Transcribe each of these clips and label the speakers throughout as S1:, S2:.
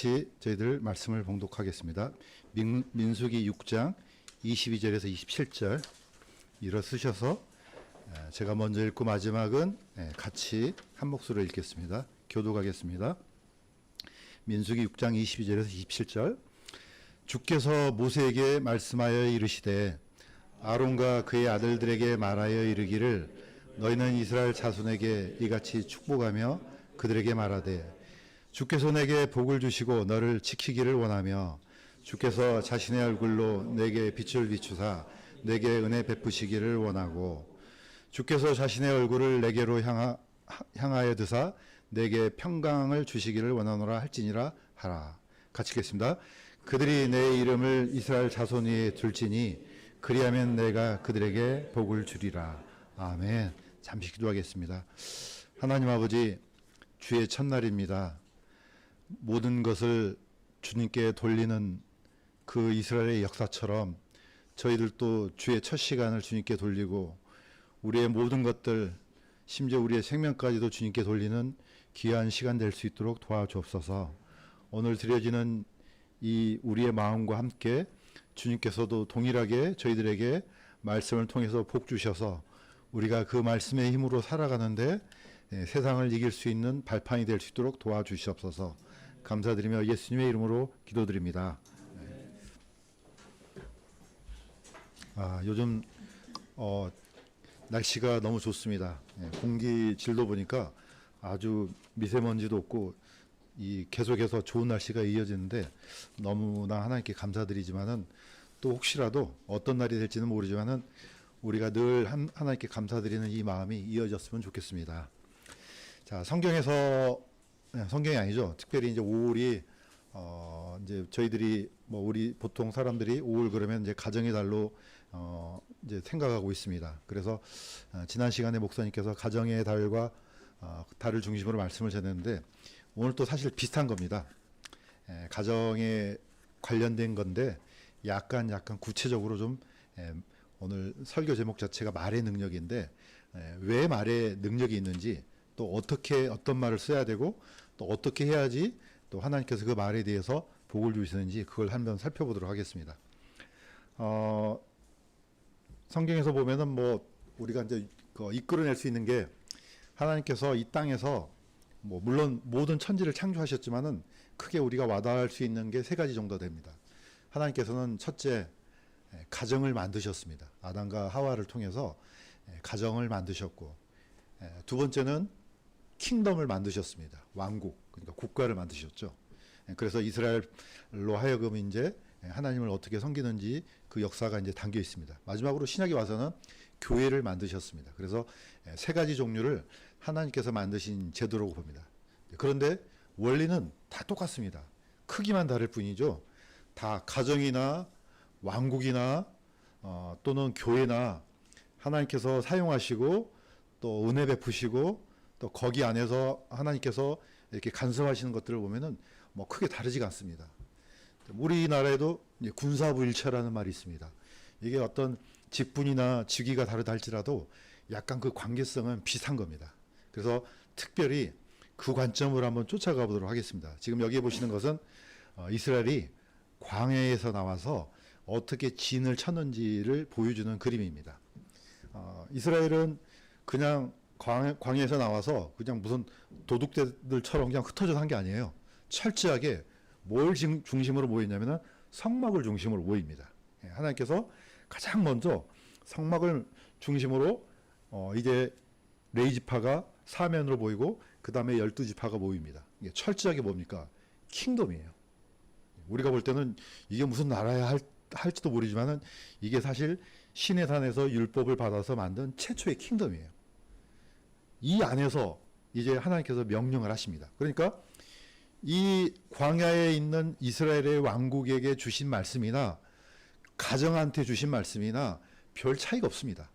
S1: 같이 저희들 말씀을 봉독하겠습니다. 민수기 6장 22절에서 27절 일어서셔서 제가 먼저 읽고 마지막은 같이 한 목소리로 읽겠습니다. 교독하겠습니다. 민수기 6장 22절에서 27절. 주께서 모세에게 말씀하여 이르시되 아론과 그의 아들들에게 말하여 이르기를 너희는 이스라엘 자손에게 이같이 축복하며 그들에게 말하되 주께서 내게 복을 주시고 너를 지키기를 원하며 주께서 자신의 얼굴로 내게 빛을 비추사 내게 은혜 베푸시기를 원하고 주께서 자신의 얼굴을 내게로 향하여 드사 내게 평강을 주시기를 원하노라 할지니라 하라. 같이 읽겠습니다. 그들이 내 이름을 이스라엘 자손 위에 둘지니 그리하면 내가 그들에게 복을 주리라. 아멘. 잠시 기도하겠습니다. 하나님 아버지, 주의 첫날입니다. 모든 것을 주님께 돌리는 그 이스라엘의 역사처럼 저희들도 주의 첫 시간을 주님께 돌리고 우리의 모든 것들, 심지어 우리의 생명까지도 주님께 돌리는 귀한 시간 될 수 있도록 도와주옵소서. 오늘 드려지는 이 우리의 마음과 함께 주님께서도 동일하게 저희들에게 말씀을 통해서 복 주셔서 우리가 그 말씀의 힘으로 살아가는데 세상을 이길 수 있는 발판이 될 수 있도록 도와주시옵소서. 감사드리며 예수님의 이름으로 기도드립니다. 요즘 날씨가 너무 좋습니다. 공기 질도 보니까 아주 미세먼지도 없고 계속해서 좋은 날씨가 이어지는데 너무나 하나님께 감사드리지만은 또 혹시라도 어떤 날이 될지는 모르지만은 우리가 늘 하나님께 감사드리는 이 마음이 이어졌으면 좋겠습니다. 자, 성경이 아니죠. 특별히 이제 5월이 이제 저희들이 우리 보통 사람들이 5월 그러면 이제 가정의 달로 이제 생각하고 있습니다. 그래서 지난 시간에 목사님께서 가정의 달과 달을 중심으로 말씀을 전했는데 오늘 또 사실 비슷한 겁니다. 가정에 관련된 건데 약간 구체적으로 좀 오늘 설교 제목 자체가 말의 능력인데 왜 말의 능력이 있는지 또 어떤 말을 써야 되고 또 어떻게 해야지 또 하나님께서 그 말에 대해서 복을 주시는지 그걸 한번 살펴보도록 하겠습니다. 성경에서 보면은 우리가 이제 이끌어낼 수 있는 게 하나님께서 이 땅에서 물론 모든 천지를 창조하셨지만은 크게 우리가 와닿을 수 있는 게 세 가지 정도 됩니다. 하나님께서는 첫째, 가정을 만드셨습니다. 아담과 하와를 통해서 가정을 만드셨고, 두 번째는 킹덤을 만드셨습니다. 왕국, 그러니까 국가를 만드셨죠. 그래서 이스라엘로 하여금 이제 하나님을 어떻게 섬기는지 그 역사가 이제 담겨 있습니다. 마지막으로 신약에 와서는 교회를 만드셨습니다. 그래서 세 가지 종류를 하나님께서 만드신 제도라고 봅니다. 그런데 원리는 다 똑같습니다. 크기만 다를 뿐이죠. 다 가정이나 왕국이나 또는 교회나 하나님께서 사용하시고 또 은혜 베푸시고 또 거기 안에서 하나님께서 이렇게 간섭하시는 것들을 보면은 크게 다르지가 않습니다. 우리나라에도 군사부일체라는 말이 있습니다. 이게 어떤 직분이나 직위가 다르다 할지라도 약간 그 관계성은 비슷한 겁니다. 그래서 특별히 그 관점으로 한번 쫓아가 보도록 하겠습니다. 지금 여기에 보시는 것은 이스라엘이 광야에서 나와서 어떻게 진을 쳤는지를 보여주는 그림입니다. 이스라엘은 그냥 광야에서 나와서 그냥 무슨 도둑들처럼 그냥 흩어져 산 게 아니에요. 철저하게 뭘 중심으로 모였냐면은 성막을 중심으로 모입니다. 하나님께서 가장 먼저 성막을 중심으로 이제 레위지파가 사면으로 보이고 그 다음에 12지파가 모입니다. 이게 철저하게 뭡니까? 킹덤이에요. 우리가 볼 때는 이게 무슨 나라야 할지도 모르지만은 이게 사실 신의 산에서 율법을 받아서 만든 최초의 킹덤이에요. 이 안에서 이제 하나님께서 명령을 하십니다. 그러니까 이 광야에 있는 이스라엘의 왕국에게 주신 말씀이나 가정한테 주신 말씀이나 별 차이가 없습니다.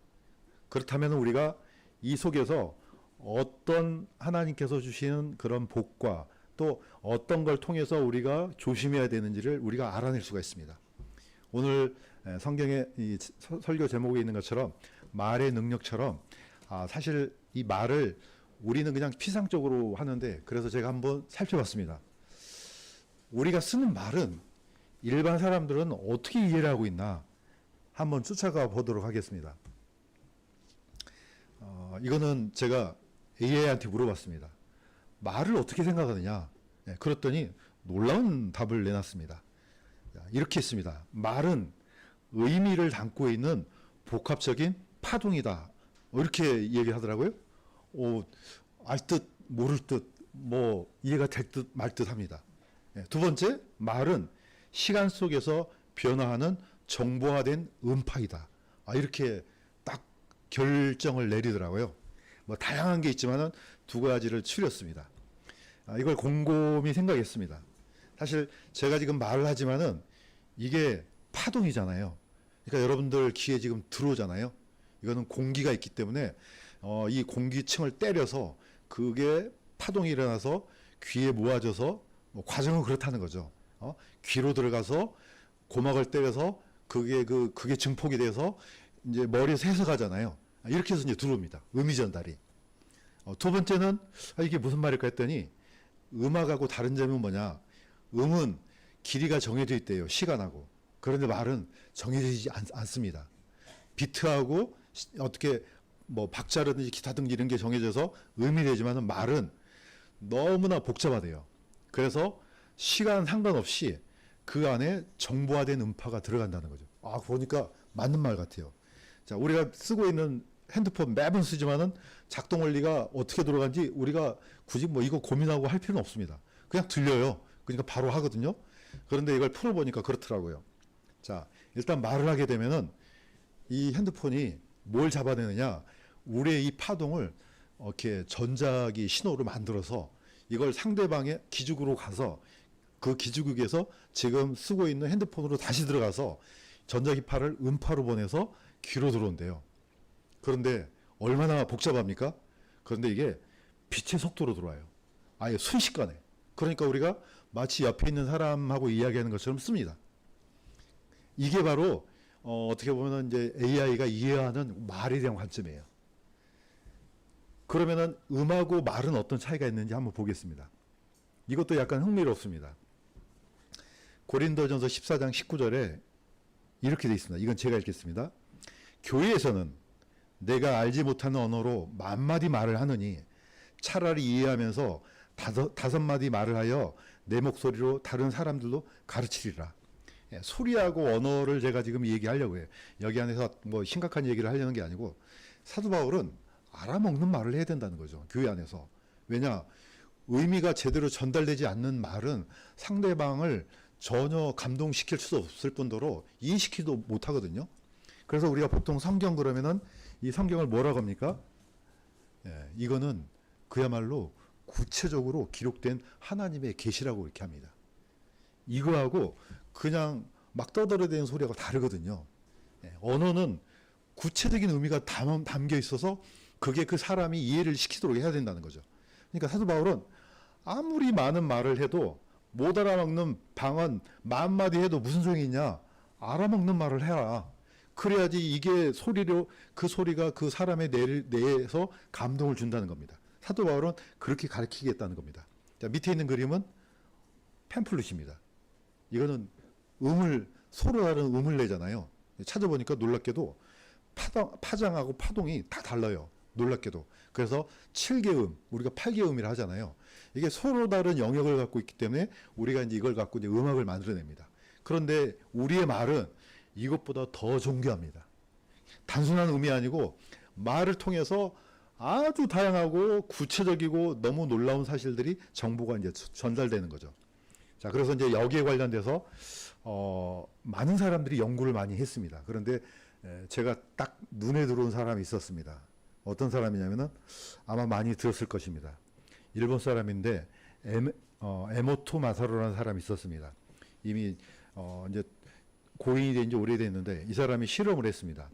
S1: 그렇다면 우리가 이 속에서 어떤 하나님께서 주시는 그런 복과 또 어떤 걸 통해서 우리가 조심해야 되는지를 우리가 알아낼 수가 있습니다. 오늘 성경의 이 설교 제목에 있는 것처럼 말의 능력처럼 사실 이 말을 우리는 그냥 피상적으로 하는데 그래서 제가 한번 살펴봤습니다. 우리가 쓰는 말은 일반 사람들은 어떻게 이해를 하고 있나 한번 쫓아가 보도록 하겠습니다. 이거는 제가 AI한테 물어봤습니다. 말을 어떻게 생각하느냐? 네, 그랬더니 놀라운 답을 내놨습니다. 이렇게 했습니다. 말은 의미를 담고 있는 복합적인 파동이다. 이렇게 얘기하더라고요. 알 듯 모를 듯 뭐 이해가 될 듯 말 듯 합니다. 두 번째, 말은 시간 속에서 변화하는 정보화된 음파이다. 이렇게 딱 결정을 내리더라고요. 뭐 다양한 게 있지만은 두 가지를 추렸습니다. 이걸 곰곰이 생각했습니다. 사실 제가 지금 말을 하지만은 이게 파동이잖아요. 그러니까 여러분들 귀에 지금 들어오잖아요. 이거는 공기가 있기 때문에 이 공기층을 때려서 그게 파동이 일어나서 귀에 모아져서 뭐 과정은 그렇다는 거죠. 귀로 들어가서 고막을 때려서 그게 증폭이 돼서 이제 머리에서 해석하잖아요. 이렇게 해서 이제 들어옵니다. 음이 전달이. 두 번째는 이게 무슨 말일까 했더니 음악하고 다른 점은 뭐냐? 음은 길이가 정해져 있대요. 시간하고. 그런데 말은 정해지지 않습니다. 비트하고 어떻게 뭐 박자라든지 기타 등 이런 게 정해져서 음이 되지만은 말은 너무나 복잡하대요. 그래서 시간 상관없이 그 안에 정보화된 음파가 들어간다는 거죠. 보니까 맞는 말 같아요. 자, 우리가 쓰고 있는 핸드폰 매번 쓰지만은 작동 원리가 어떻게 돌아가는지 우리가 굳이 뭐 이거 고민하고 할 필요는 없습니다. 그냥 들려요. 그러니까 바로 하거든요. 그런데 이걸 풀어보니까 그렇더라고요. 자, 일단 말을 하게 되면은 이 핸드폰이 뭘 잡아내느냐? 우리의 이 파동을 이렇게 전자기 신호로 만들어서 이걸 상대방의 기죽으로 가서 그 기죽에서 지금 쓰고 있는 핸드폰으로 다시 들어가서 전자기파를 음파로 보내서 귀로 들어온대요. 그런데 얼마나 복잡합니까? 그런데 이게 빛의 속도로 들어와요. 아예 순식간에. 그러니까 우리가 마치 옆에 있는 사람하고 이야기하는 것처럼 씁니다. 이게 바로 어떻게 보면 이제 AI가 이해하는 말에 대한 관점이에요. 그러면은 음하고 말은 어떤 차이가 있는지 한번 보겠습니다. 이것도 약간 흥미롭습니다. 고린도전서 14장 19절에 이렇게 되어 있습니다. 이건 제가 읽겠습니다. 교회에서는 내가 알지 못하는 언어로 만마디 말을 하느니 차라리 이해하면서 다섯 마디 말을 하여 내 목소리로 다른 사람들도 가르치리라. 소리하고 언어를 제가 지금 얘기하려고 해요. 여기 안에서 뭐 심각한 얘기를 하려는 게 아니고 사도 바울은 알아먹는 말을 해야 된다는 거죠. 교회 안에서. 왜냐? 의미가 제대로 전달되지 않는 말은 상대방을 전혀 감동시킬 수 없을 뿐더러 이해시키도 못하거든요. 그래서 우리가 보통 성경 그러면은 이 성경을 뭐라고 합니까? 이거는 그야말로 구체적으로 기록된 하나님의 계시라고 이렇게 합니다. 이거하고 그냥 막 떠들어대는 소리하고 다르거든요. 언어는 구체적인 의미가 담겨 있어서 그게 그 사람이 이해를 시키도록 해야 된다는 거죠. 그러니까 사도 바울은 아무리 많은 말을 해도 못 알아먹는 방언 만마디 해도 무슨 소용이 있냐? 알아먹는 말을 해라. 그래야지 이게 소리로 그 소리가 그 사람의 뇌에서 감동을 준다는 겁니다. 사도 바울은 그렇게 가르치겠다는 겁니다. 자, 밑에 있는 그림은 팸플릿입니다. 이거는 서로 다른 음을 내잖아요. 찾아보니까 놀랍게도 파장하고 파동이 다 달라요. 놀랍게도. 그래서 7개음, 우리가 8개음이라 하잖아요. 이게 서로 다른 영역을 갖고 있기 때문에 우리가 이제 이걸 갖고 이제 음악을 만들어냅니다. 그런데 우리의 말은 이것보다 더 존귀합니다. 단순한 음이 아니고 말을 통해서 아주 다양하고 구체적이고 너무 놀라운 사실들이 정보가 이제 전달되는 거죠. 자, 그래서 이제 여기에 관련돼서 많은 사람들이 연구를 많이 했습니다. 그런데 제가 딱 눈에 들어온 사람이 있었습니다. 어떤 사람이냐면은 아마 많이 들었을 것입니다. 일본 사람인데 에모토 마사루라는 사람이 있었습니다. 이미 이제 고인이 된 지 오래됐는데 이 사람이 실험을 했습니다.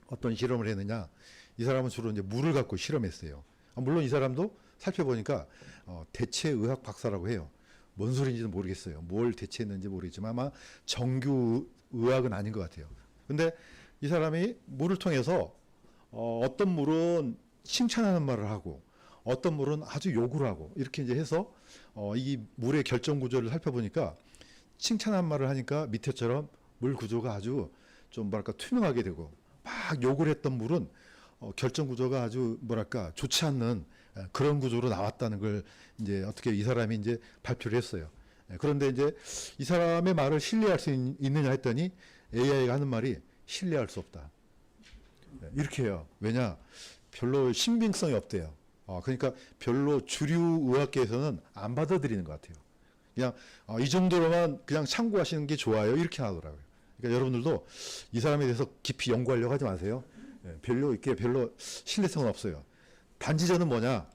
S1: 어떤 실험을 했느냐? 이 사람은 주로 이제 물을 갖고 실험했어요. 물론 이 사람도 살펴보니까 대체의학 박사라고 해요. 뭔 소리인지는 모르겠어요. 뭘 대체했는지 모르겠지만 아마 정규의학은 아닌 것 같아요. 근데 이 사람이 물을 통해서 어떤 물은 칭찬하는 말을 하고 어떤 물은 아주 욕을 하고 이렇게 이제 해서 이 물의 결정 구조를 살펴보니까 칭찬한 말을 하니까 밑에처럼 물 구조가 아주 좀 뭐랄까 투명하게 되고, 막 욕을 했던 물은 결정 구조가 아주 뭐랄까 좋지 않는 그런 구조로 나왔다는 걸 이제 어떻게 이 사람이 이제 발표를 했어요. 그런데 이제 이 사람의 말을 신뢰할 수 있느냐 했더니 AI가 하는 말이 신뢰할 수 없다. 이렇게 해요. 왜냐? 별로 신빙성이 없대요. 그러니까 별로 주류 의학계에서는 안 받아들이는 것 같아요. 그냥 이 정도로만 그냥 참고하시는 게 좋아요. 이렇게 하더라고요. 그러니까 여러분들도 이 사람에 대해서 깊이 연구하려고 하지 마세요. 별로 신뢰성은 없어요. 단지 저는 뭐냐,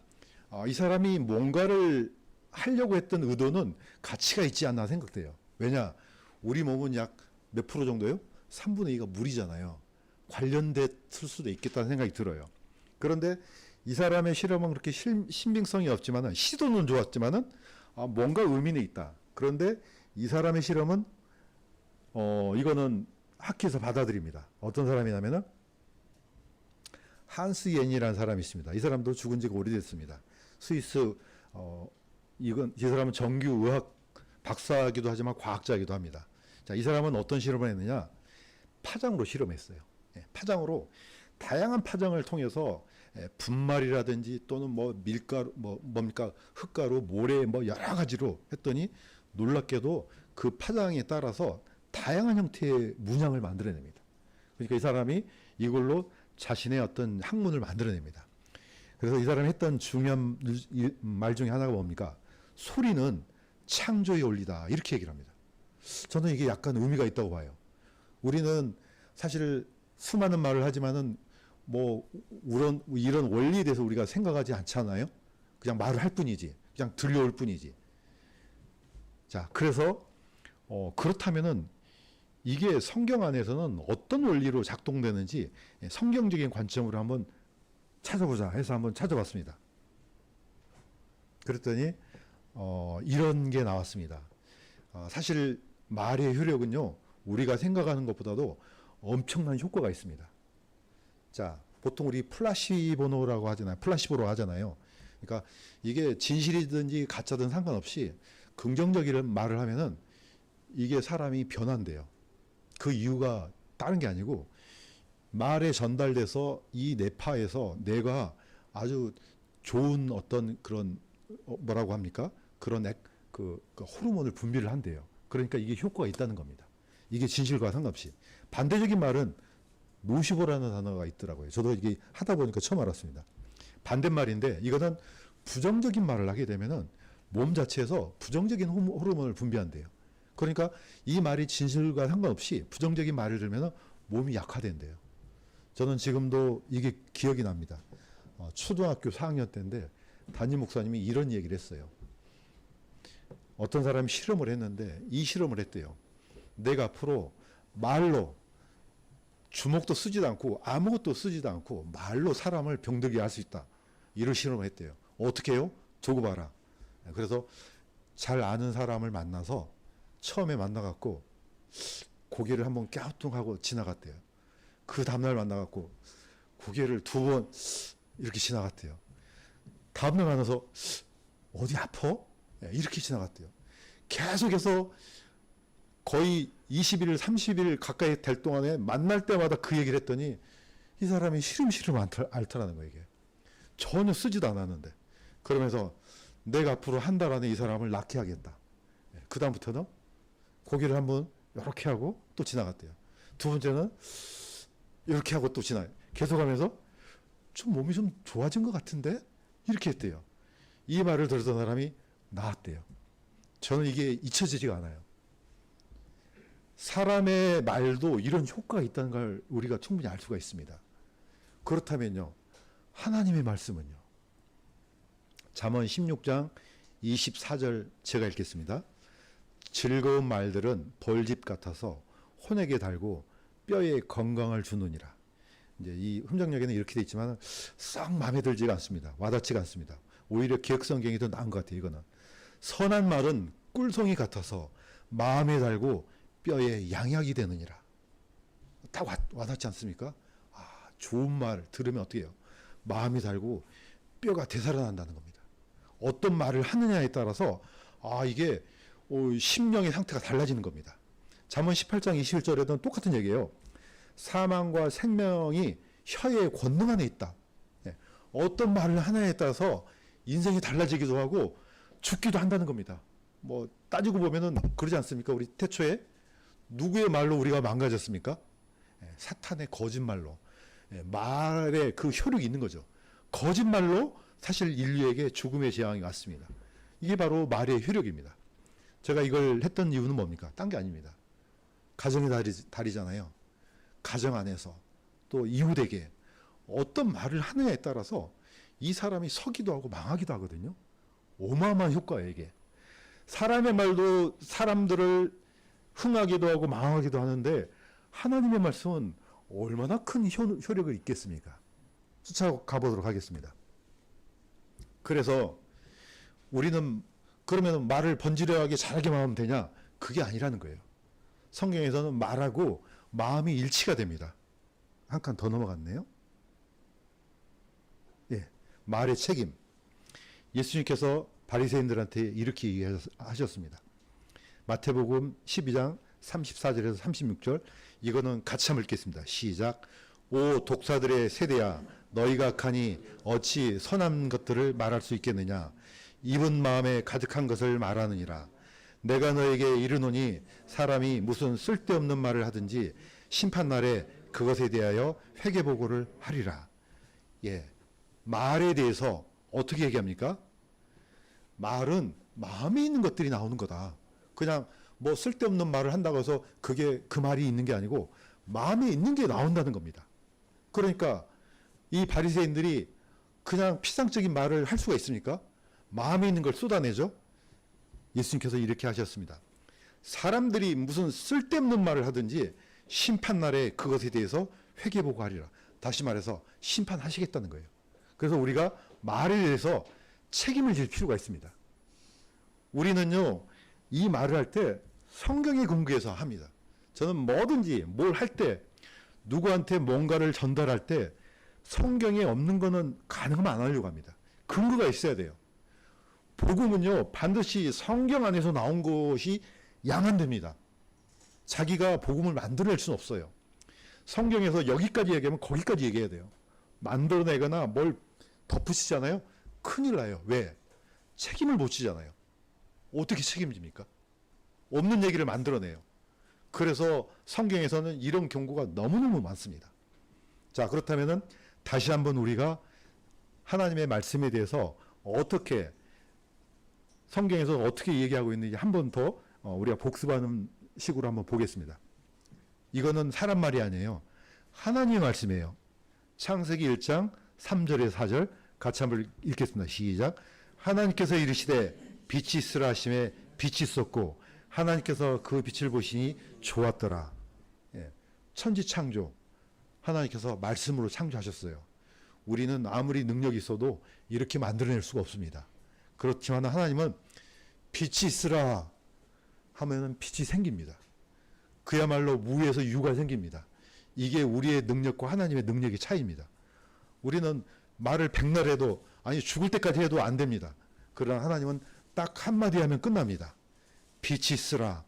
S1: 이 사람이 뭔가를 하려고 했던 의도는 가치가 있지 않나 생각돼요. 왜냐, 우리 몸은 약 몇 프로 정도요? 3분의 2가 물이잖아요. 관련됐을 수도 있겠다는 생각이 들어요. 그런데 이 사람의 실험은 그렇게 신빙성이 없지만은, 시도는 좋았지만은 뭔가 의미는 있다. 그런데 이 사람의 실험은 이거는 학회에서 받아들입니다. 어떤 사람이냐면은 한스 옌이라는 사람이 있습니다. 이 사람도 죽은 지가 오래됐습니다. 스위스 이 사람은 정규 의학 박사이기도 하지만 과학자이기도 합니다. 자, 이 사람은 어떤 실험을 했느냐? 파장으로 실험했어요. 파장으로 다양한 파장을 통해서 분말이라든지 또는 뭐 밀가루, 뭡니까 흙가루, 모래 뭐 여러 가지로 했더니 놀랍게도 그 파장에 따라서 다양한 형태의 문양을 만들어냅니다. 그러니까 이 사람이 이걸로 자신의 어떤 학문을 만들어냅니다. 그래서 이 사람이 했던 중요한 말 중에 하나가 뭡니까? 소리는 창조의 원리다. 이렇게 얘기를 합니다. 저는 이게 약간 의미가 있다고 봐요. 우리는 사실 수많은 말을 하지만은 뭐 이런 원리에 대해서 우리가 생각하지 않잖아요. 그냥 말을 할 뿐이지. 그냥 들려올 뿐이지. 자, 그래서 그렇다면은 이게 성경 안에서는 어떤 원리로 작동되는지 성경적인 관점으로 한번 찾아보자 해서 한번 찾아봤습니다. 그랬더니 이런 게 나왔습니다. 사실 말의 효력은요, 우리가 생각하는 것보다도 엄청난 효과가 있습니다. 자, 보통 우리 플라시보라고 하잖아요. 그러니까 이게 진실이든지 가짜든 상관없이 긍정적인 말을 하면은 이게 사람이 변한대요. 그 이유가 다른 게 아니고 말에 전달돼서 이 뇌파에서 뇌가 아주 좋은 어떤 그런 뭐라고 합니까? 그런 그 호르몬을 분비를 한대요. 그러니까 이게 효과가 있다는 겁니다. 이게 진실과 상관없이. 반대적인 말은 노시보라는 단어가 있더라고요. 저도 이게 하다 보니까 처음 알았습니다. 반대말인데 이거는 부정적인 말을 하게 되면은 몸 자체에서 부정적인 호르몬을 분비한대요. 그러니까 이 말이 진실과 상관없이 부정적인 말을 들으면 몸이 약화된대요. 저는 지금도 이게 기억이 납니다. 초등학교 4학년 때인데 담임 목사님이 이런 얘기를 했어요. 어떤 사람이 실험을 했는데 이 실험을 했대요. 내가 앞으로 말로 주먹도 쓰지도 않고 아무것도 쓰지도 않고 말로 사람을 병들게 할 수 있다. 이런 실험을 했대요. 어떻게 해요? 두고 봐라. 그래서 잘 아는 사람을 만나서 처음에 만나갖고 고개를 한번 갸우뚱하고 지나갔대요. 그 다음날 만나갖고 고개를 2번 이렇게 지나갔대요. 다음날 만나서 어디 아파? 이렇게 지나갔대요. 계속해서 거의 20일, 30일 가까이 될 동안에 만날 때마다 그 얘기를 했더니 이 사람이 시름시름 앓더라는 거예요. 이게. 전혀 쓰지도 않았는데. 그러면서 내가 앞으로 한 달 안에 이 사람을 낫게 하겠다. 그 다음부터는 고개를 한번 이렇게 하고 또 지나갔대요. 두 번째는 이렇게 하고 또 계속하면서 좀 몸이 좀 좋아진 것 같은데? 이렇게 했대요. 이 말을 들었던 사람이 나았대요. 저는 이게 잊혀지지가 않아요. 사람의 말도 이런 효과가 있다는 걸 우리가 충분히 알 수가 있습니다. 그렇다면요, 하나님의 말씀은요. 잠언 16장 24절 제가 읽겠습니다. 즐거운 말들은 벌집 같아서 혼에게 달고 뼈에 건강을 주느니라. 이제 이 흠정역에는 이렇게 돼 있지만 썩 마음에 들지가 않습니다. 와닿지가 않습니다. 오히려 기억성경이 더 나은 것 같아요. 이거는 선한 말은 꿀송이 같아서 마음에 달고 뼈에 양약이 되느니라. 딱 와닿지 않습니까? 좋은 말 들으면 어떻게 해요? 마음이 달고 뼈가 되살아난다는 겁니다. 어떤 말을 하느냐에 따라서 이게 심령의 상태가 달라지는 겁니다. 잠언 18장 21절에는 똑같은 얘기예요. 사망과 생명이 혀의 권능 안에 있다. 어떤 말을 하느냐에 따라서 인생이 달라지기도 하고 죽기도 한다는 겁니다. 뭐 따지고 보면은 그러지 않습니까? 우리 태초에 누구의 말로 우리가 망가졌습니까? 사탄의 거짓말로. 말에 그 효력이 있는 거죠. 거짓말로 사실 인류에게 죽음의 재앙이 왔습니다. 이게 바로 말의 효력입니다. 제가 이걸 했던 이유는 뭡니까? 딴 게 아닙니다. 가정의 달이잖아요. 가정 안에서 또 이웃에게 어떤 말을 하느냐에 따라서 이 사람이 서기도 하고 망하기도 하거든요. 어마어마한 효과예요, 이게. 사람의 말도 사람들을 흥하기도 하고 망하기도 하는데 하나님의 말씀은 얼마나 큰 효력을 있겠습니까? 쫓아가 보도록 하겠습니다. 그래서 우리는 그러면 말을 번지르하게 잘하게만 하면 되냐? 그게 아니라는 거예요. 성경에서는 말하고 마음이 일치가 됩니다. 한 칸 더 넘어갔네요. 말의 책임. 예수님께서 바리새인들한테 이렇게 얘기하셨습니다. 마태복음 12장 34절에서 36절, 이거는 같이 한번 읽겠습니다. 시작. 오 독사들의 세대야, 너희가 가니 어찌 선한 것들을 말할 수 있겠느냐? 입은 마음에 가득한 것을 말하느니라. 내가 너에게 이르노니 사람이 무슨 쓸데없는 말을 하든지 심판날에 그것에 대하여 회개보고를 하리라. 말에 대해서 어떻게 얘기합니까? 말은 마음에 있는 것들이 나오는 거다. 그냥 뭐 쓸데없는 말을 한다고 해서 그게 그 말이 있는 게 아니고 마음에 있는 게 나온다는 겁니다. 그러니까 이 바리새인들이 그냥 피상적인 말을 할 수가 있습니까? 마음에 있는 걸 쏟아내죠. 예수님께서 이렇게 하셨습니다. 사람들이 무슨 쓸데없는 말을 하든지 심판날에 그것에 대해서 회개보고 하리라. 다시 말해서 심판하시겠다는 거예요. 그래서 우리가 말에 대해서 책임을 질 필요가 있습니다. 우리는요, 이 말을 할 때 성경에 근거해서 합니다. 저는 뭐든지 뭘 할 때, 누구한테 뭔가를 전달할 때 성경에 없는 거는 가능하면 안 하려고 합니다. 근거가 있어야 돼요. 복음은요, 반드시 성경 안에서 나온 것이 양안됩니다. 자기가 복음을 만들어낼 수는 없어요. 성경에서 여기까지 얘기하면 거기까지 얘기해야 돼요. 만들어내거나 뭘 덧붙이잖아요. 큰일 나요. 왜? 책임을 못 지잖아요. 어떻게 책임집니까? 없는 얘기를 만들어내요. 그래서 성경에서는 이런 경고가 너무너무 많습니다. 자, 그렇다면은 다시 한번 우리가 하나님의 말씀에 대해서 어떻게, 성경에서 어떻게 얘기하고 있는지 한 번 더 우리가 복습하는 식으로 한번 보겠습니다. 이거는 사람 말이 아니에요. 하나님의 말씀이에요. 창세기 1장 3절에 4절 같이 한번 읽겠습니다. 시작. 하나님께서 이르시되 빛이 있으라 하심에 빛이 있었고 하나님께서 그 빛을 보시니 좋았더라. 천지 창조, 하나님께서 말씀으로 창조하셨어요. 우리는 아무리 능력이 있어도 이렇게 만들어낼 수가 없습니다. 그렇지만 하나님은 빛이 있으라 하면은 빛이 생깁니다. 그야말로 무에서 유가 생깁니다. 이게 우리의 능력과 하나님의 능력의 차이입니다. 우리는 말을 백날 해도, 아니 죽을 때까지 해도 안 됩니다. 그러나 하나님은 딱 한마디 하면 끝납니다. 빛이 있으라.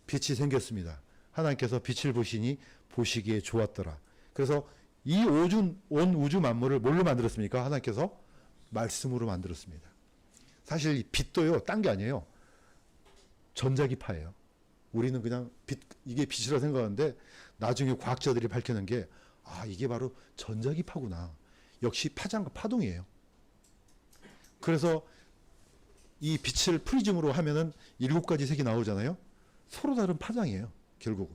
S1: 빛이 생겼습니다. 하나님께서 빛을 보시니 보시기에 좋았더라. 그래서 이 온 우주 만물을 뭘로 만들었습니까? 하나님께서 말씀으로 만들었습니다. 사실 이 빛도요, 딴 게 아니에요. 전자기파예요. 우리는 그냥 빛, 이게 빛이라 생각하는데 나중에 과학자들이 밝혀낸 게, 이게 바로 전자기파구나. 역시 파장과 파동이에요. 그래서 이 빛을 프리즘으로 하면은 7가지 색이 나오잖아요. 서로 다른 파장이에요. 결국은.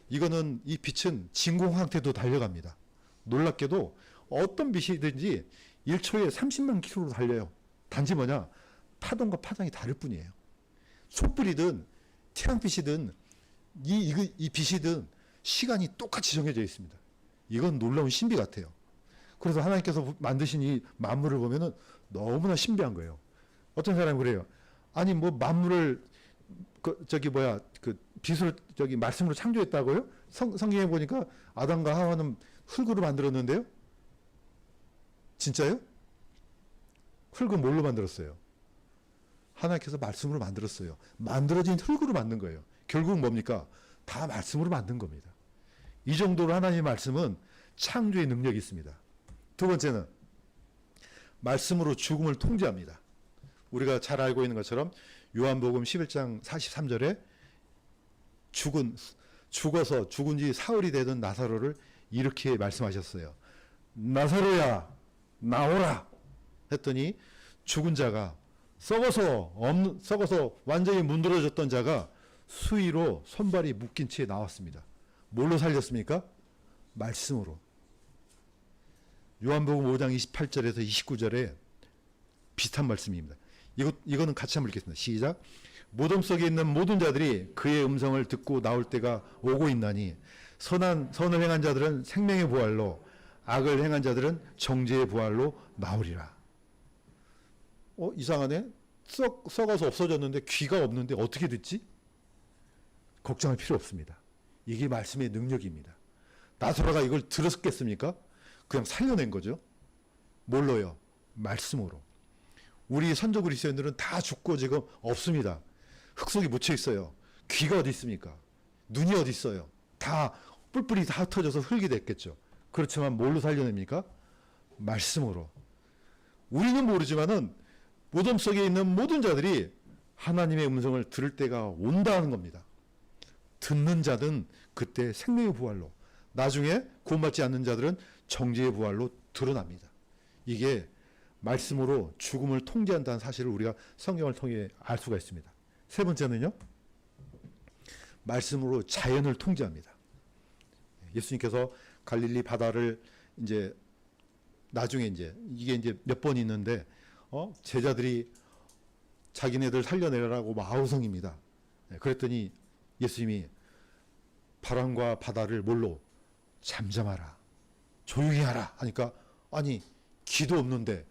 S1: 이거는, 이 빛은 진공 상태도 달려갑니다. 놀랍게도 어떤 빛이든지 1초에 30만 킬로로 달려요. 단지 뭐냐? 파동과 파장이 다를 뿐이에요. 촛불이든 태양빛이든 이 빛이든 시간이 똑같이 정해져 있습니다. 이건 놀라운 신비 같아요. 그래서 하나님께서 만드신 이 만물을 보면은 너무나 신비한 거예요. 어떤 사람이 그래요. 아니 뭐 만물을 빛으로 말씀으로 창조했다고요? 성경에 보니까 아담과 하와는 흙으로 만들었는데요? 진짜요? 흙은 뭘로 만들었어요? 하나님께서 말씀으로 만들었어요. 만들어진 흙으로 만든 거예요. 결국 뭡니까? 다 말씀으로 만든 겁니다. 이 정도로 하나님의 말씀은 창조의 능력이 있습니다. 두 번째는 말씀으로 죽음을 통제합니다. 우리가 잘 알고 있는 것처럼 요한복음 11장 43절에 죽어서 죽은 지 사흘이 되던 나사로를 이렇게 말씀하셨어요. 나사로야 나오라 했더니 죽은 자가 썩어서 완전히 문드러졌던 자가 수위로 손발이 묶인 채 나왔습니다. 뭘로 살렸습니까? 말씀으로. 요한복음 5장 28절에서 29절에 비슷한 말씀입니다. 이거는 같이 한번 읽겠습니다. 시작. 무덤 속에 있는 모든 자들이 그의 음성을 듣고 나올 때가 오고 있나니 선을 행한 자들은 생명의 부활로, 악을 행한 자들은 정죄의 부활로 나오리라. 이상하네. 썩어서 없어졌는데 귀가 없는데 어떻게 듣지? 걱정할 필요 없습니다. 이게 말씀의 능력입니다. 나사로가 이걸 들었겠습니까? 그냥 살려낸 거죠. 뭘로요? 말씀으로. 우리 선조 그리스도인들은 다 죽고 지금 없습니다. 흙 속에 묻혀 있어요. 귀가 어디 있습니까? 눈이 어디 있어요? 다 뿔뿔이 다 흩어져서 흙이 됐겠죠. 그렇지만 뭘로 살려냅니까? 말씀으로. 우리는 모르지만은 무덤 속에 있는 모든 자들이 하나님의 음성을 들을 때가 온다는 겁니다. 듣는 자는 그때 생명의 부활로, 나중에 구원받지 않는 자들은 정죄의 부활로 드러납니다. 이게 말씀으로 죽음을 통제한다는 사실을 우리가 성경을 통해 알 수가 있습니다. 세 번째는요, 말씀으로 자연을 통제합니다. 예수님께서 갈릴리 바다를 이제 나중에 이게 몇 번 있는데 제자들이 자기네들 살려내라고 아우성입니다. 그랬더니 예수님이 바람과 바다를 뭘로? 잠잠하라, 조용히 하라 하니까, 아니 귀도 없는데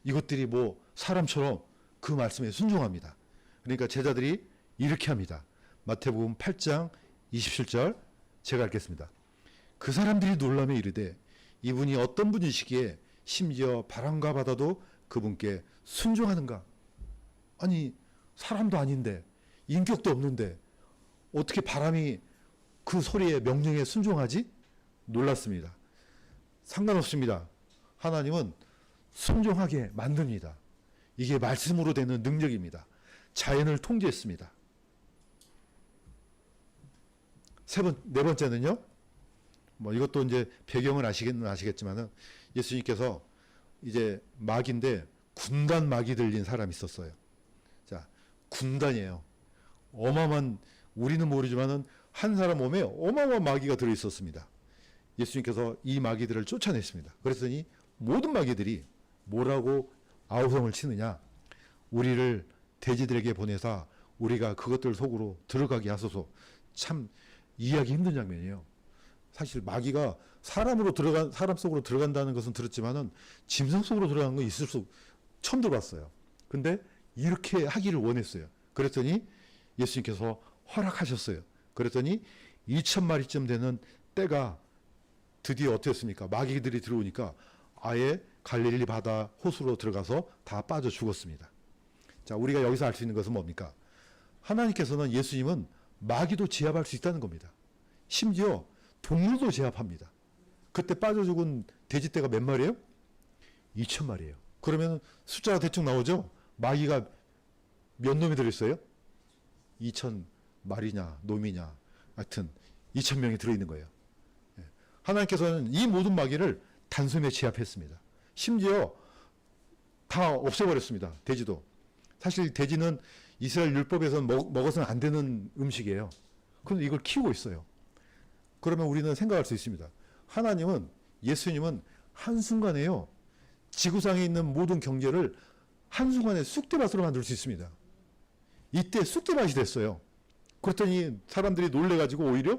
S1: 이것들이 뭐 사람처럼 그 말씀에 순종합니다. 그러니까 제자들이 이렇게 합니다. 마태복음 8장 27절 제가 읽겠습니다. 그 사람들이 놀라며 이르되 이분이 어떤 분이시기에 심지어 바람과 바다도 그분께 순종하는가? 아니 사람도 아닌데 인격도 없는데 어떻게 바람이 그 소리에 명령에 순종하지? 놀랐습니다. 상관없습니다. 하나님은 순종하게 만듭니다. 이게 말씀으로 되는 능력입니다. 자연을 통제했습니다. 네 번째는요, 이것도 이제 배경을 아시겠지만은 예수님께서 이제 마귀인데 군단 마귀 들린 사람이 있었어요. 자, 군단이에요. 어마어마한, 우리는 모르지만은 한 사람 몸에 어마어마한 마귀가 들어 있었습니다. 예수님께서 이 마귀들을 쫓아냈습니다. 그랬더니 모든 마귀들이 뭐라고 아우성을 치느냐? 우리를 돼지들에게 보내사 우리가 그것들 속으로 들어가게 하소서. 참 이해하기 힘든 장면이에요. 사실 마귀가 사람 속으로 들어간다는 것은 들었지만은 짐승 속으로 들어가는 건 처음 들어봤어요. 근데 이렇게 하기를 원했어요. 그랬더니 예수님께서 허락하셨어요. 그랬더니 2,000마리쯤 되는 떼가 드디어 어땠습니까? 마귀들이 들어오니까 아예 갈릴리 바다 호수로 들어가서 다 빠져 죽었습니다. 자, 우리가 여기서 알 수 있는 것은 뭡니까? 하나님께서는, 예수님은 마귀도 제압할 수 있다는 겁니다. 심지어 동물도 제압합니다. 그때 빠져 죽은 돼지떼가 몇 마리예요? 2,000마리예요. 그러면 숫자가 대충 나오죠? 마귀가 몇 놈이 들어있어요? 2,000마리냐 놈이냐 하여튼 2,000명이 들어있는 거예요. 하나님께서는 이 모든 마귀를 단숨에 제압했습니다. 심지어 다 없애버렸습니다. 돼지도. 사실 돼지는 이스라엘 율법에서는 먹어서는 안 되는 음식이에요. 그런데 이걸 키우고 있어요. 그러면 우리는 생각할 수 있습니다. 하나님은, 예수님은 한순간에요, 지구상에 있는 모든 경제를 한순간에 쑥대밭으로 만들 수 있습니다. 이때 쑥대밭이 됐어요. 그랬더니 사람들이 놀래가지고 오히려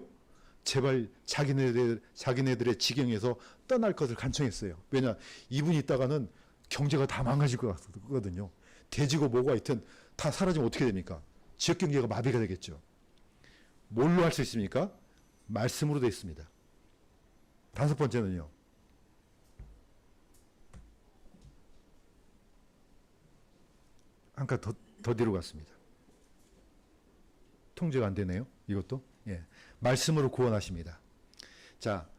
S1: 제발 자기네들의 지경에서 떠날 것을 간청했어요. 왜냐, 이분이 있다가는 경제가 다 망가질 것 같거든요. 돼지고 뭐고 하여튼 다 사라지면 어떻게 됩니까? 지역 경제가 마비가 되겠죠. 뭘로 할 수 있습니까? 말씀으로 되어 있습니다. 다섯 번째는요, 한 칸 더 뒤로 갔습니다. 통제가 안 되네요. 이것도. 예. 말씀으로 구원하십니다. 자,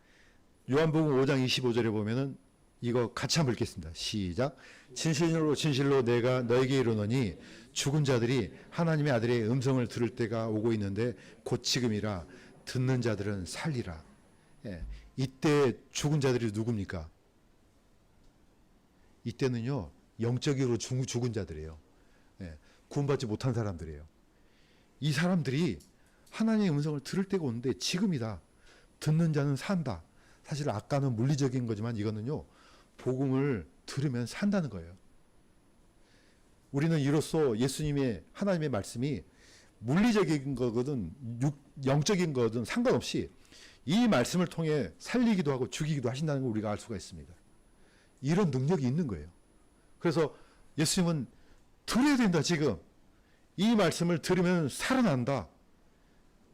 S1: 요한복음 5장 25절에 보면은 이거 같이 한번 읽겠습니다. 시작. 진실로 진실로 내가 너에게 이르노니 죽은 자들이 하나님의 아들의 음성을 들을 때가 오고 있는데 곧 지금이라 듣는 자들은 살리라. 예. 이때 죽은 자들이 누굽니까? 이때는요 영적으로 죽은 자들이에요. 예. 구원받지 못한 사람들이에요. 이 사람들이 하나님의 음성을 들을 때가 오는데 지금이다. 듣는 자는 산다. 사실 아까는 물리적인 거지만 이거는요 복음을 들으면 산다는 거예요. 우리는 이로써 예수님의 하나님의 말씀이 물리적인 거거든 영적인 거든 상관없이 이 말씀을 통해 살리기도 하고 죽이기도 하신다는 걸 우리가 알 수가 있습니다. 이런 능력이 있는 거예요. 그래서 예수님은 들어야 된다. 지금 이 말씀을 들으면 살아난다.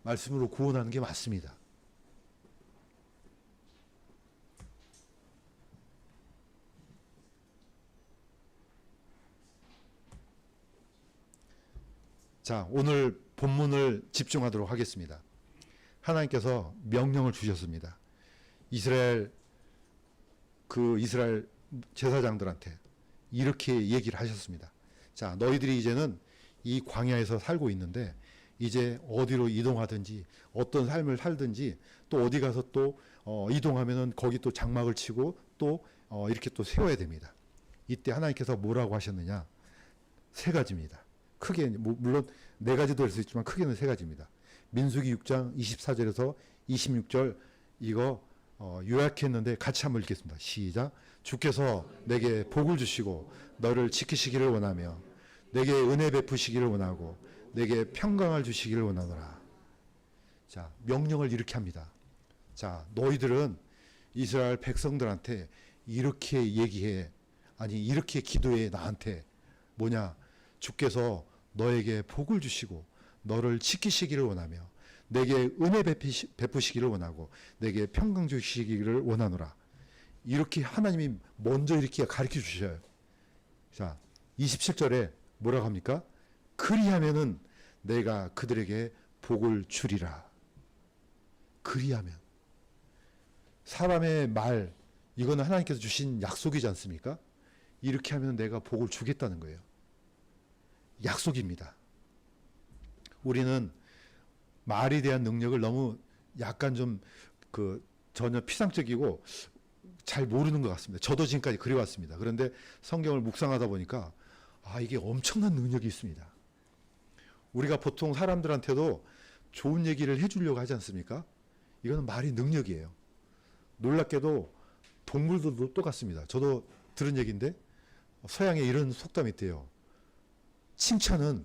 S1: 말씀으로 구원하는 게 맞습니다. 자, 오늘 본문을 집중하도록 하겠습니다. 하나님께서 명령을 주셨습니다. 이스라엘 제사장들한테 이렇게 얘기를 하셨습니다. 자, 너희들이 이제는 이 광야에서 살고 있는데 이제 어디로 이동하든지 어떤 삶을 살든지 또 어디 가서 또 이동하면은 거기 또 장막을 치고 또 이렇게 또 세워야 됩니다. 이때 하나님께서 뭐라고 하셨느냐? 세 가지입니다. 크게 물론 네 가지도 할 수 있지만 크게는 세 가지입니다. 민수기 6장 24절에서 26절 이거 요약했는데 같이 한번 읽겠습니다. 시작. 주께서 내게 복을 주시고 너를 지키시기를 원하며 내게 은혜 베푸시기를 원하고 내게 평강을 주시기를 원하노라. 자, 명령을 이렇게 합니다. 자, 너희들은 이스라엘 백성들한테 이렇게 얘기해. 아니 이렇게 기도해. 나한테 뭐냐? 주께서 너에게 복을 주시고 너를 지키시기를 원하며 내게 은혜 베푸시기를 원하고 내게 평강 주시기를 원하노라. 이렇게 하나님이 먼저 이렇게 가르쳐 주셔요. 자, 27절에 뭐라고 합니까? 그리하면은 내가 그들에게 복을 주리라. 그리하면 사람의 말 이거는 하나님께서 주신 약속이지 않습니까? 이렇게 하면 내가 복을 주겠다는 거예요. 약속입니다. 우리는 말에 대한 능력을 너무 약간 좀 전혀 피상적이고 잘 모르는 것 같습니다. 저도 지금까지 그래왔습니다. 그런데 성경을 묵상하다 보니까 이게 엄청난 능력이 있습니다. 우리가 보통 사람들한테도 좋은 얘기를 해주려고 하지 않습니까? 이거는 말이 능력이에요. 놀랍게도 동물들도 똑같습니다. 저도 들은 얘기인데 서양에 이런 속담이 있대요. 칭찬은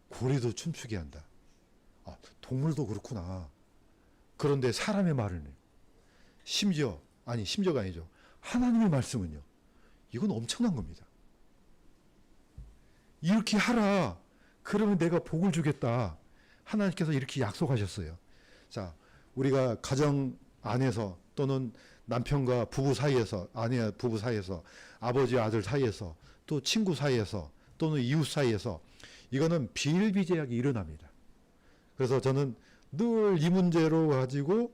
S1: 고래도 춤추게 한다. 동물도 그렇구나. 그런데 사람의 말은 심지어가 아니죠. 하나님의 말씀은요. 이건 엄청난 겁니다. 이렇게 하라. 그러면 내가 복을 주겠다. 하나님께서 이렇게 약속하셨어요. 자, 우리가 가정 안에서 또는 남편과 부부 사이에서, 아내와 부부 사이에서, 아버지 아들 사이에서, 또 친구 사이에서, 또는 이웃 사이에서 이거는 비일비재하게 일어납니다. 그래서 저는 늘 이 문제로 가지고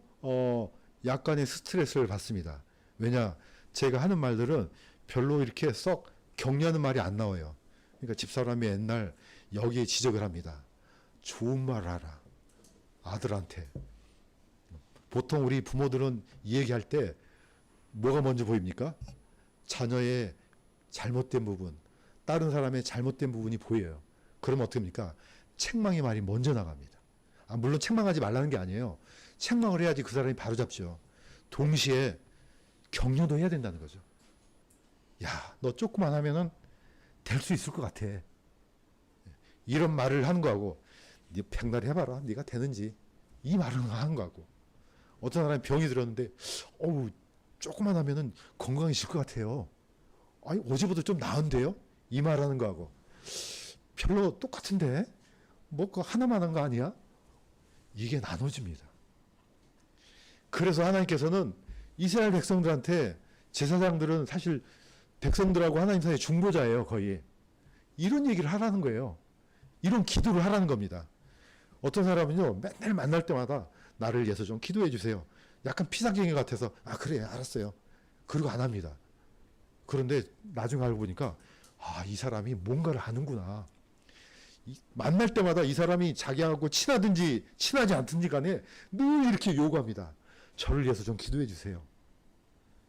S1: 약간의 스트레스를 받습니다. 왜냐? 제가 하는 말들은 별로 이렇게 썩 격려하는 말이 안 나와요. 그러니까 집사람이 옛날 여기에 지적을 합니다. 좋은 말 하라. 아들한테. 보통 우리 부모들은 이 얘기할 때 뭐가 먼저 보입니까? 자녀의 잘못된 부분, 다른 사람의 잘못된 부분이 보여요. 그러면 어떻게 합니까? 책망의 말이 먼저 나갑니다. 물론 책망하지 말라는 게 아니에요. 책망을 해야지 그 사람이 바로잡죠. 동시에 격려도 해야 된다는 거죠. 야, 너 조금만 하면은 될 수 있을 것 같아. 이런 말을 하는 거하고 네 백날 해봐라. 네가 되는지. 이 말을 하는 거하고 어떤 사람이 병이 들었는데 조금만 하면은 건강해질 것 같아요. 어제보다 좀 나은데요? 이 말하는 거하고 별로 똑같은데 그거 하나만 한 거 아니야? 이게 나눠집니다. 그래서 하나님께서는 이스라엘 백성들한테 제사장들은 사실 백성들하고 하나님 사이의 중보자예요. 거의 이런 얘기를 하라는 거예요. 이런 기도를 하라는 겁니다. 어떤 사람은요, 맨날 만날 때마다 나를 위해서 좀 기도해 주세요. 약간 피상경이 같아서 그래 알았어요. 그리고 안 합니다. 그런데 나중에 알고 보니까 이 사람이 뭔가를 하는구나. 만날 때마다 이 사람이 자기하고 친하든지 친하지 않든지 간에 늘 이렇게 요구합니다. 저를 위해서 좀 기도해 주세요.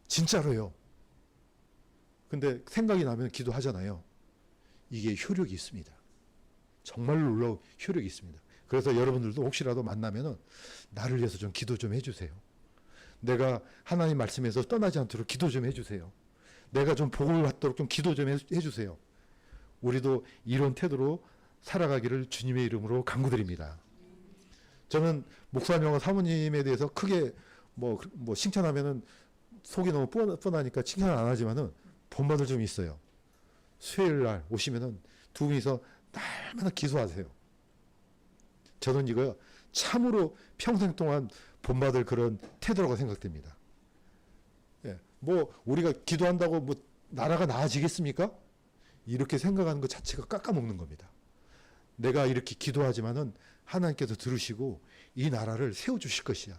S1: 진짜로요. 근데 생각이 나면 기도하잖아요. 이게 효력이 있습니다. 정말로 놀라운 효력이 있습니다. 그래서 여러분들도 혹시라도 만나면은 나를 위해서 좀 기도 좀 해주세요. 내가 하나님 말씀에서 떠나지 않도록 기도 좀 해주세요. 내가 좀 복을 받도록 좀 기도 좀 해주세요. 우리도 이런 태도로 살아가기를 주님의 이름으로 간구드립니다. 저는 목사님과 사모님에 대해서 크게 뭐 칭찬하면은 속이 너무 뻔하니까 칭찬 안 하지만은 본받을 점이 있어요. 수요일 날 오시면은 두 분이서 날마다 기도하세요. 저는 이거 참으로 평생 동안 본받을 그런 태도라고 생각됩니다. 예, 뭐 우리가 기도한다고 뭐 나라가 나아지겠습니까? 이렇게 생각하는 것 자체가 깎아먹는 겁니다. 내가 이렇게 기도하지만은 하나님께서 들으시고 이 나라를 세워주실 것이야.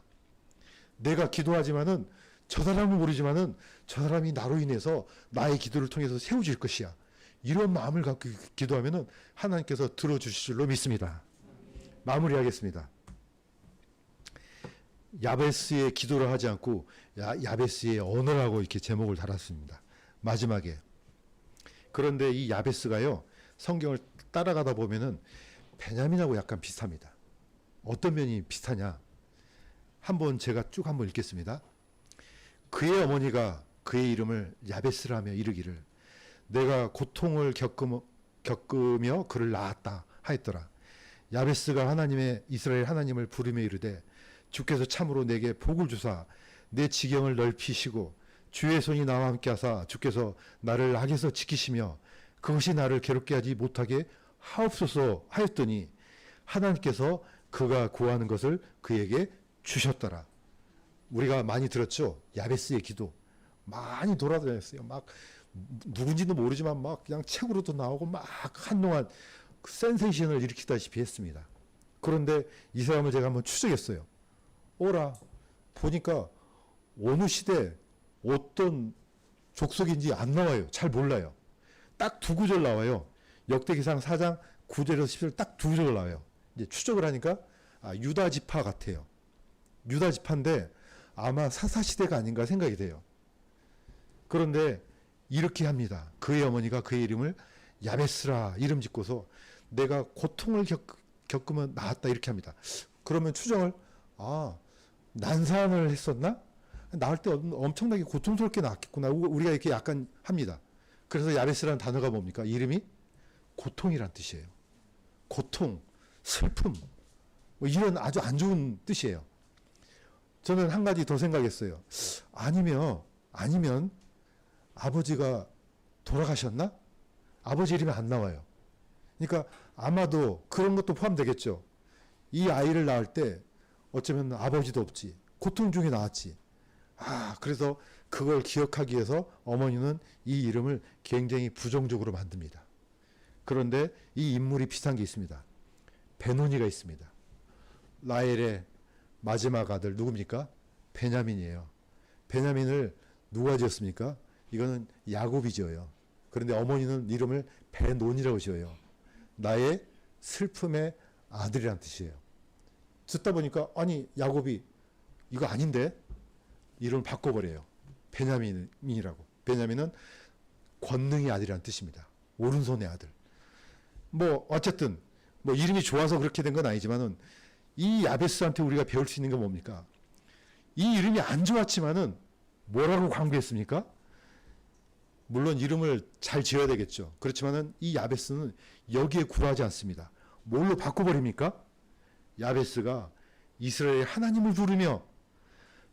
S1: 내가 기도하지만은 저 사람은 모르지만은 저 사람이 나로 인해서 나의 기도를 통해서 세워질 것이야. 이런 마음을 갖고 기도하면은 하나님께서 들어주실 줄로 믿습니다. 마무리하겠습니다. 야베스의 기도를 하지 않고 야베스의 언어라고 이렇게 제목을 달았습니다. 마지막에. 그런데 이 야베스가요, 성경을 따라가다 보면은 베냐민하고 약간 비슷합니다. 어떤 면이 비슷하냐? 한번 제가 쭉 한번 읽겠습니다. 그의 어머니가 그의 이름을 야베스라며 이르기를 내가 고통을 겪으며 그를 낳았다 하였더라. 야베스가 하나님의 이스라엘 하나님을 부르며 이르되 주께서 참으로 내게 복을 주사 내 지경을 넓히시고 주의 손이 나와 함께 하사 주께서 나를 악에서 지키시며 그것이 나를 괴롭게 하지 못하게 하옵소서 하였더니 하나님께서 그가 구하는 것을 그에게 주셨더라. 우리가 많이 들었죠. 야베스의 기도 많이 돌아다녔어요. 막 누군지도 모르지만 막 그냥 책으로도 나오고 막 한동안 그 센세이션을 일으키다시피 했습니다. 그런데 이 사람을 제가 한번 추적했어요. 오라 보니까 어느 시대 어떤 족속인지 안 나와요. 잘 몰라요. 딱 두 구절 나와요. 역대기상 4장 9절에서 10절 딱 두 구절 나와요. 이제 추적을 하니까 유다 지파 같아요. 유다 지파인데 아마 사사시대가 아닌가 생각이 돼요. 그런데 이렇게 합니다. 그의 어머니가 그의 이름을 야베스라 이름 짓고서 내가 고통을 겪으면 나았다 이렇게 합니다. 그러면 추정을 난산을 했었나? 낳을 때 엄청나게 고통스럽게 낳았겠구나. 우리가 이렇게 약간 합니다. 그래서 야베스라는 단어가 뭡니까? 이름이 고통이란 뜻이에요. 고통, 슬픔 뭐 이런 아주 안 좋은 뜻이에요. 저는 한 가지 더 생각했어요. 아니면 아버지가 돌아가셨나? 아버지 이름이 안 나와요. 그러니까 아마도 그런 것도 포함되겠죠. 이 아이를 낳을 때 어쩌면 아버지도 없지. 고통 중에 낳았지. 그래서 그걸 기억하기 위해서 어머니는 이 이름을 굉장히 부정적으로 만듭니다. 그런데 이 인물이 비슷한 게 있습니다. 베노니가 있습니다. 라헬의 마지막 아들 누굽니까? 베냐민이에요. 베냐민을 누가 지었습니까? 이거는 야곱이 지어요. 그런데 어머니는 이름을 베논이라고 지어요. 나의 슬픔의 아들이란 뜻이에요. 듣다 보니까 야곱이 이거 아닌데? 이름을 바꿔버려요. 베냐민이라고. 베냐민은 권능의 아들이란 뜻입니다. 오른손의 아들. 어쨌든 이름이 좋아서 그렇게 된 건 아니지만은 이 야베스한테 우리가 배울 수 있는 게 뭡니까? 이 이름이 안 좋았지만은 뭐라고 광고했습니까? 물론 이름을 잘 지어야 되겠죠. 그렇지만은 이 야베스는 여기에 굴하지 않습니다. 뭘로 바꿔버립니까? 야베스가 이스라엘 하나님을 부르며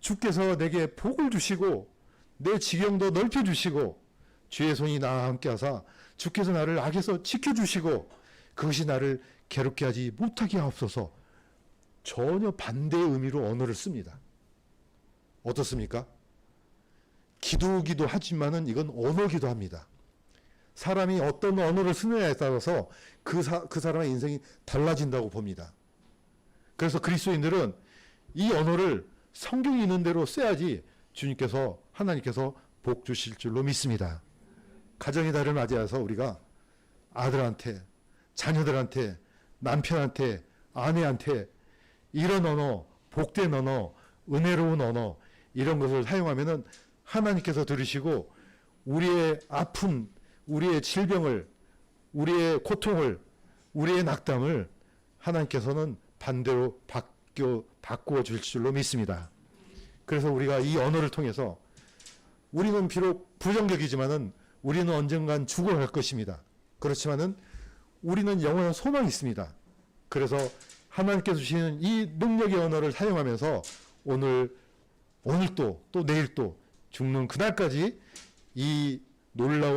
S1: 주께서 내게 복을 주시고 내 지경도 넓혀주시고 주의 손이 나와 함께 하사 주께서 나를 악에서 지켜주시고 그것이 나를 괴롭게 하지 못하게 하옵소서. 전혀 반대의 의미로 언어를 씁니다. 어떻습니까? 기도기도 하지만은 이건 언어기도 합니다. 사람이 어떤 언어를 쓰느냐에 따라서 그 사람의 인생이 달라진다고 봅니다. 그래서 그리스도인들은 이 언어를 성경이 있는 대로 써야지 하나님께서 복 주실 줄로 믿습니다. 가정의 달을 맞이해서 우리가 아들한테, 자녀들한테, 남편한테, 아내한테 이런 언어, 복된 언어, 은혜로운 언어 이런 것을 사용하면은 하나님께서 들으시고 우리의 아픔, 우리의 질병을, 우리의 고통을, 우리의 낙담을 하나님께서는 반대로 바꾸어 줄 줄로 믿습니다. 그래서 우리가 이 언어를 통해서 우리는 비록 부정적이지만은 우리는 언젠간 죽어갈 것입니다. 그렇지만은 우리는 영원한 소망이 있습니다. 그래서 하나님께서 주시는 이 능력의 언어를 사용하면서 오늘도 또 내일도 죽는 그날까지 이 놀라운